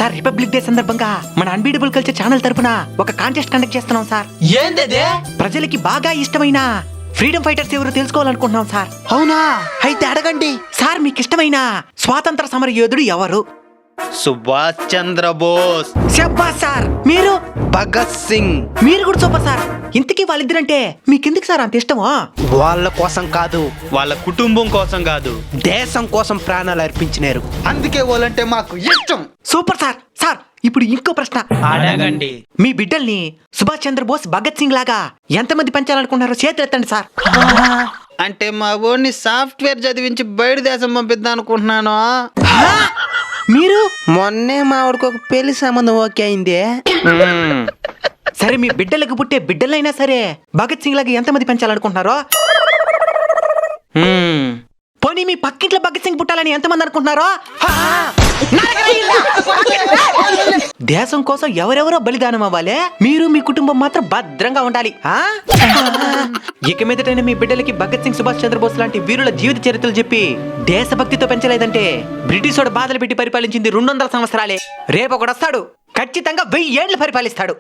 Sir republic day సందర్భంగా మన unbeatable culture channel తరపున ఒక కాంటెస్ట్ కండక్ట్ చేస్తున్నాం సార్. ఏందదే? ప్రజలకి బాగా ఇష్టమైన ఫ్రీడమ్ ఫైటర్స్ ఎవరు తెలుసుకోవాలనుకుంటున్నాం సార్. అవునా? అయితే అడగండి. సార్ మీకు ఇష్టమైన స్వాతంత్ర సమర యోధుడు ఎవరు? సుభాష్ చంద్రబోస్. శబ్బాస్ సార్. మీరు? భగత్ సింగ్. మీరు కూడా సూపర్ సార్. ఇంతకీ వాళ్ళిద్దరంటే మీకెందుకు సార్ అంత ఇష్టమా? వాళ్ళ కోసం కాదు, వాళ్ళ కుటుంబం కోసం కాదు, దేశం కోసం ప్రాణాలు అర్పించినారు, అందుకే వాళ్ళంటే మాకు ఇష్టం. Super sir. సార్ ఇప్పుడు ఇంకో ప్రశ్న అడగండి. మీ బిడ్డల్ని సుభాష్ చంద్రబోస్ భగత్ సింగ్ లాగా ఎంతమంది పెంచాలనుకుంటున్నారో చేతులు ఎత్తండి సార్. అంటే మా ఊరిని సాఫ్ట్వేర్ చదివించి బయట దేశం పంపిద్దాం అనుకుంటున్నాను. మీరు? మొన్నే మా వాడికి ఒక పెళ్లి సంబంధం ఓకే అయింది. సరే మీ బిడ్డలకు పుట్టే బిడ్డలైనా సరే భగత్ సింగ్ లాగా ఎంతమంది పెంచాలనుకుంటున్నారో? పోనీ మీ పక్కింట్లో భగత్ సింగ్ పుట్టాలని ఎంతమంది అనుకుంటున్నారో? దేశం కోసం ఎవరెవరో బలిదానం అవ్వాలి, మీరు మీ కుటుంబం మాత్రం భద్రంగా ఉండాలి. ఇక మీదటైనా మీ బిడ్డలకి భగత్ సింగ్, సుభాష్ చంద్రబోస్ లాంటి వీరుల జీవిత చరిత్రలు చెప్పి దేశభక్తితో పెంచలేదంటే బ్రిటిష్ వాడు బాధలు పెట్టి పరిపాలించింది 200 సంవత్సరాలే. రేపు ఒకడు వస్తాడు, ఖచ్చితంగా 1000 ఏళ్ళు పరిపాలిస్తాడు.